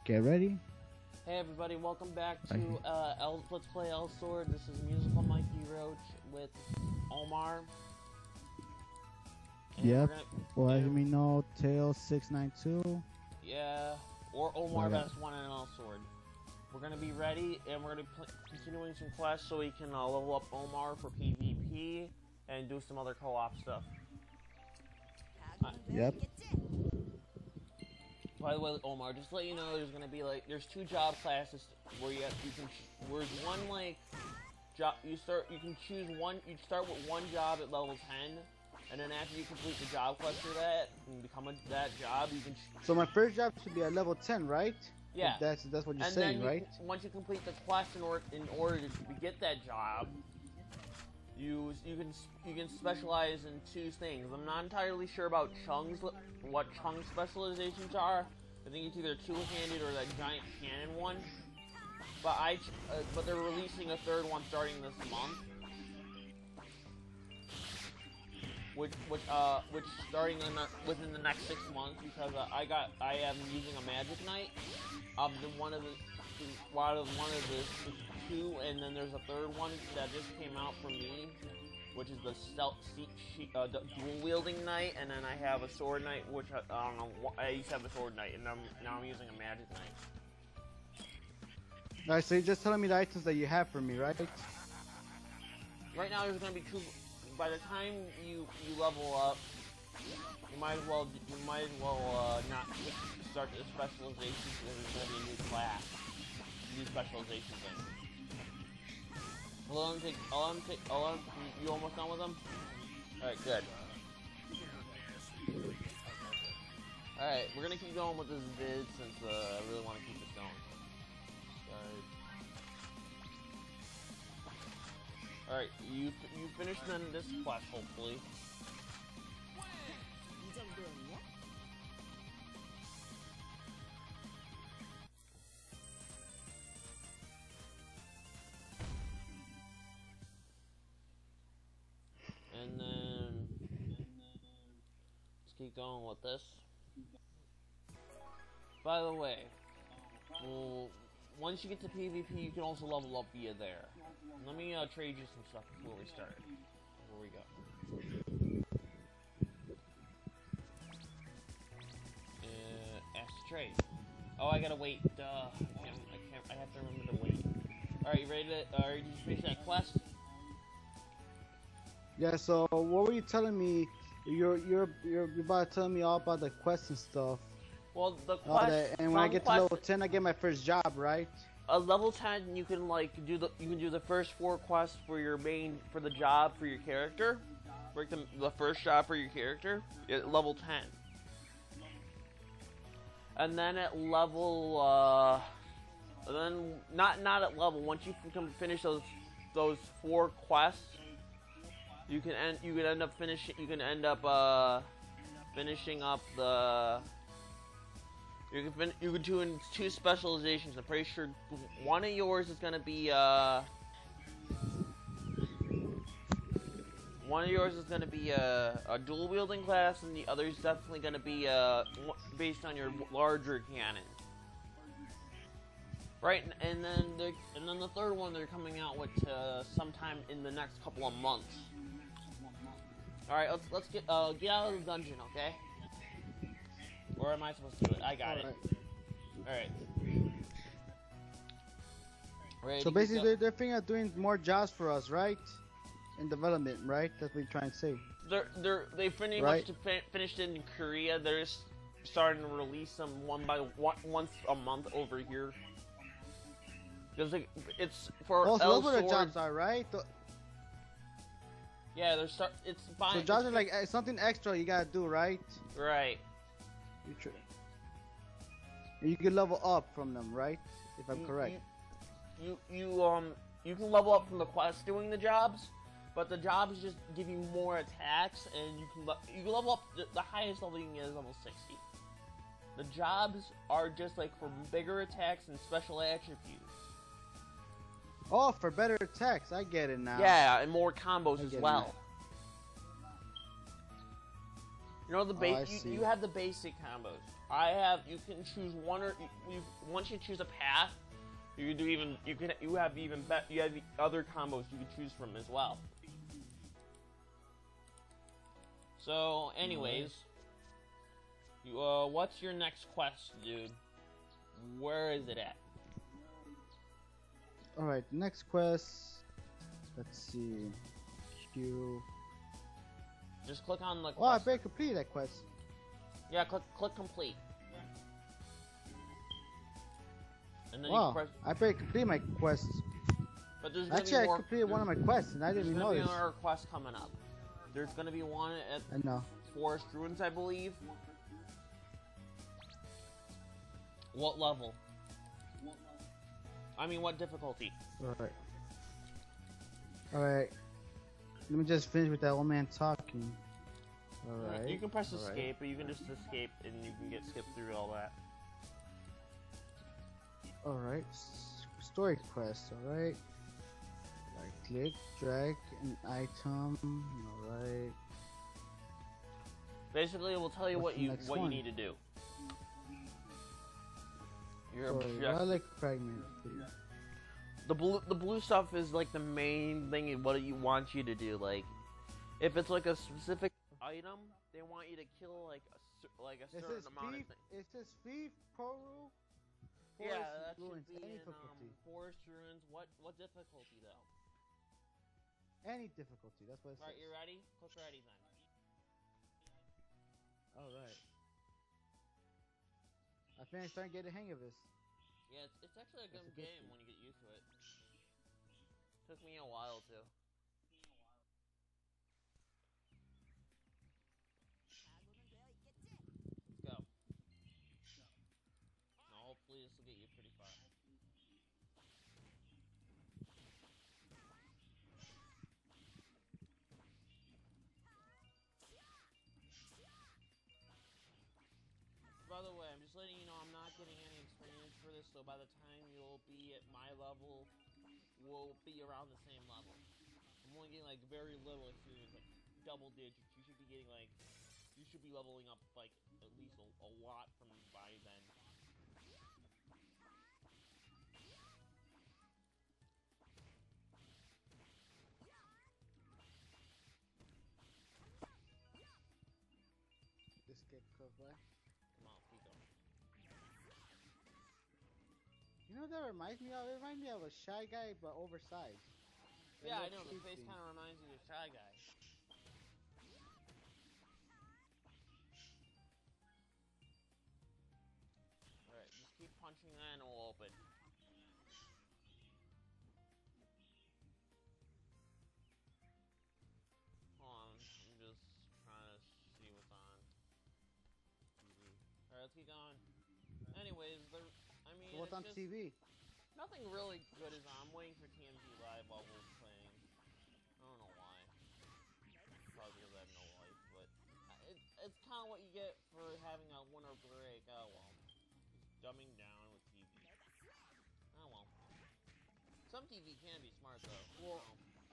Get ready. Hey everybody, welcome back to Let's Play Elsword. This is musical Mikey Roach with Omar. And yep. Well, as you may know, Tails692. Yeah, or Omar Best One in Elsword. We're gonna be ready, and we're gonna be continuing some quests so we can level up Omar for PvP and do some other co-op stuff. Yep. By the way, Omar, just to let you know, there's gonna be there's two job classes where where's one job you can choose one. You start with one job at level 10, and then after you complete the job quest for that and become that job, you can. So my first job should be at level 10, right? Yeah. That's what you're saying, right? Once you complete the quest in order to get that job, you can specialize in two things. I'm not entirely sure about what Chung's specializations are. I think it's either two-handed or that giant cannon one. But they're releasing a third one starting this month, which starting within the next 6 months, because I am using a magic knight. One of the two, and then there's a third one that just came out for me, which is the dual-wielding knight, and then I have a sword knight, which I don't know. I used to have a sword knight, and now I'm using a magic knight. Alright, so you're just telling me the items that you have for me, right? Right now, there's gonna be two. By the time you level up, you might as well not start the specialization, because there's gonna be a new class, new specialization thing. You almost done with them? Alright, good. Alright, we're gonna keep going with this vid since I really want to keep this going. Alright, you finished then this quest, hopefully. And then let's keep going with this. By the way, once you get to PvP, you can also level up via there. Let me trade you some stuff before we start. Before we go. Ask to trade. Oh, I gotta wait. I have to remember to wait. Alright, you ready to? Did you finish that quest? Yeah. So what were you telling me? You're about to tell me all about the quests and stuff. Well, the quest. And when I get to level 10, I get my first job, right? Level 10, you can do the first 4 quests for the job for your character, the first job for your character at level 10, and then at level not at level. Once you can finish those 4 quests, you can end up finishing up the. You can do in 2 specializations. I'm pretty sure one of yours is gonna be a dual wielding class, and the other is definitely gonna be based on your larger cannon. Right, and then the third one they're coming out with sometime in the next couple of months. All right, let's get out of the dungeon, okay? Or am I supposed to do it? I got it. Alright. So basically, they're thinking of doing more jobs for us, right? In development, right? That's what you're trying to say. They pretty much finished it in Korea. They're just starting to release them once a month over here. Because it's for Elsword. Those are the jobs, are right? Yeah, it's fine. So jobs are like something extra you gotta do, right? Right. You can level up from them, right? If I'm correct. You can level up from the quest doing the jobs, but the jobs just give you more attacks, and you can level up. The highest level you can get is level 60. The jobs are just like for bigger attacks and special attributes. Oh, for better attacks, I get it now. Yeah, and more combos as well. You know the you have the basic combos. You can choose one or once you choose a path, you can do even. You have other combos you can choose from as well. So, anyways, what's your next quest, dude? Where is it at? All right, next quest. Let's see. Q. Just click on the quest. Oh, I already completed that quest. Yeah, click complete. And then wow, you press. I already completed my quest. But there's actually I completed one of my quests and I didn't even notice. There's gonna be another quest coming up. There's gonna be one at Forest Ruins, I believe. What level? I mean, what difficulty? Alright. Let me just finish with that old man talking. Alright. You can press escape, but you can just escape and you can get skipped through all that. Alright. Story quest, alright. Right click, drag an item. Alright. Basically, it will tell you what you need to do. Your objective. Relic fragment, please. The blue stuff is like the main thing in what it wants you to do. Like, if it's like a specific item, they want you to kill like a certain amount of things. It says Thief, Poru. Yeah, that Ruins, should be any in difficulty. Forest Ruins. What difficulty though? Any difficulty. That's what it says. Alright, you ready? Click ready then. Alright. I think I'm starting to get the hang of this. Yeah, it's actually a good game when you get used to it. Took me a while too. Let's go. Now hopefully this will get you pretty far. By the way, I'm just letting you know I'm not getting any experience for this, so by the time you'll be at my level, we'll be around the same level. I'm only getting like very little experience, like double digits. You should be getting like, you should be leveling up like at least a lot from by then. Just get close by. You know what that reminds me of? It reminds me of a Shy Guy, but oversized. Yeah, I know. The face kind of reminds me of a Shy Guy. Alright, just keep punching that and it will open. Hold on, I'm just trying to see what's on TV. Alright, let's keep going. Anyways, so what's on TV? Nothing really good is on. I'm waiting for TMZ Live while we're playing. I don't know why. Probably because I have no life, but it's kind of what you get for having a winter break. Oh well. Just dumbing down with TV. Oh well. Some TV can be smart though. Well,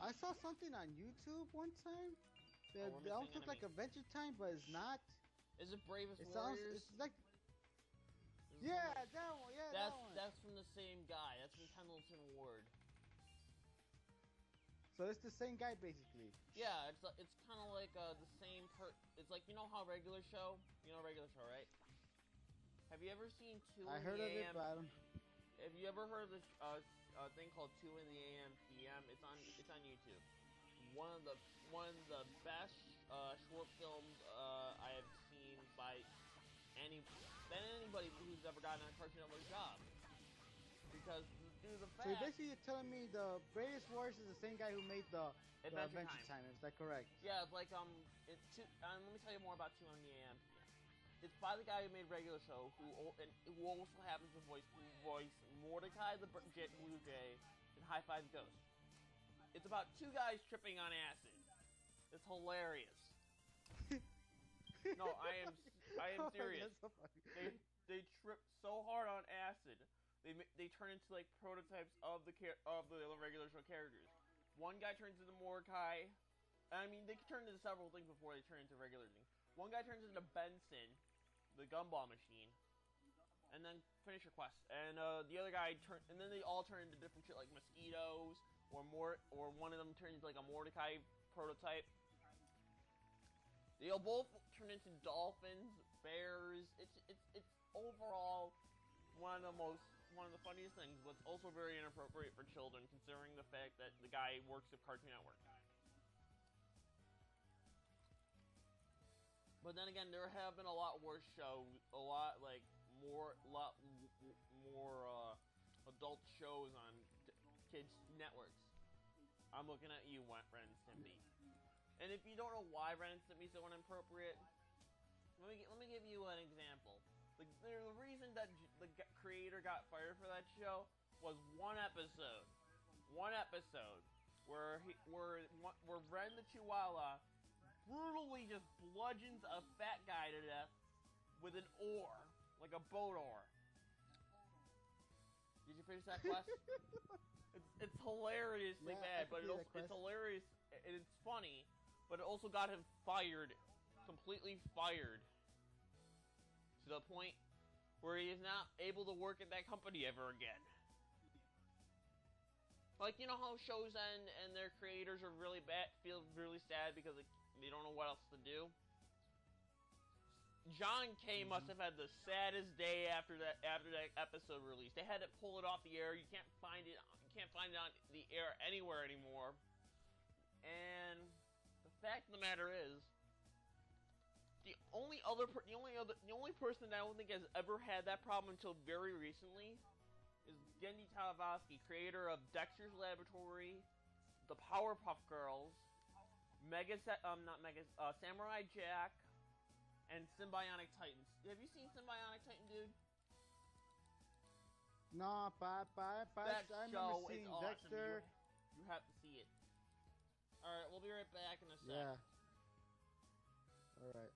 I saw something on YouTube one time. That almost looks like Adventure Time, but it's not. Is it Bravest Warriors? It's like. Yeah, that one. Yeah, that one. That's from the same guy. That's from Pendleton Ward. So it's the same guy basically. Yeah, it's kind of like the same It's like, you know how Regular Show? You know Regular Show, right? Have you ever seen 2 in the AM? I heard of it, but I don't. Have you ever heard of this thing called 2 in the AM PM? It's on YouTube. One of the best short films I have seen by anybody who's ever gotten a Cartoon Network job. Because due to the fact. So basically you're telling me the Bravest Warriors is the same guy who made the Adventure Time. Is that correct? Yeah, it's like let me tell you more about 2 on the AM. It's by the guy who made Regular Show, who also happens to voice Mordecai the Blue Jay and High Five Ghost. It's about 2 guys tripping on acid. It's hilarious. No, I am serious. So they trip so hard on acid. They turn into like prototypes of the Regular Show characters. One guy turns into Mordecai. I mean, they can turn into several things before they turn into regular things. One guy turns into Benson, the gumball machine. and then finish your quest. And the other guy and then they all turn into different shit like mosquitoes, or one of them turns into like a Mordecai prototype. They'll both turn into dolphins, bears. It's overall one of the funniest things, but it's also very inappropriate for children, considering the fact that the guy works at Cartoon Network. But then again, there have been a lot worse shows, a lot more adult shows on kids networks. I'm looking at you, Ren and Stimpy. And if you don't know why Ren and Stimpy is so inappropriate, let me give you an example. The reason that the creator got fired for that show was one episode where Ren the Chihuahua brutally just bludgeons a fat guy to death with an oar, like a boat oar. Did you finish that quest? It's hilariously bad, but it's hilarious and it's funny, but it also got him fired, completely fired, to the point where he is not able to work at that company ever again. Like, you know how shows end and their creators are really feel really sad because they don't know what else to do? John K must have had the saddest day after that episode release. They had to pull it off the air. You can't find it on the air anywhere anymore. And the fact of the matter is, the only person that I don't think has ever had that problem until very recently is Gendy Talavosky, creator of Dexter's Laboratory, the Powerpuff Girls, Samurai Jack, and Symbionic Titans. Have you seen Symbionic Titan, dude? No, I remember seeing awesome. Dexter. You have to see it. Alright, we'll be right back in a sec. Yeah. Alright.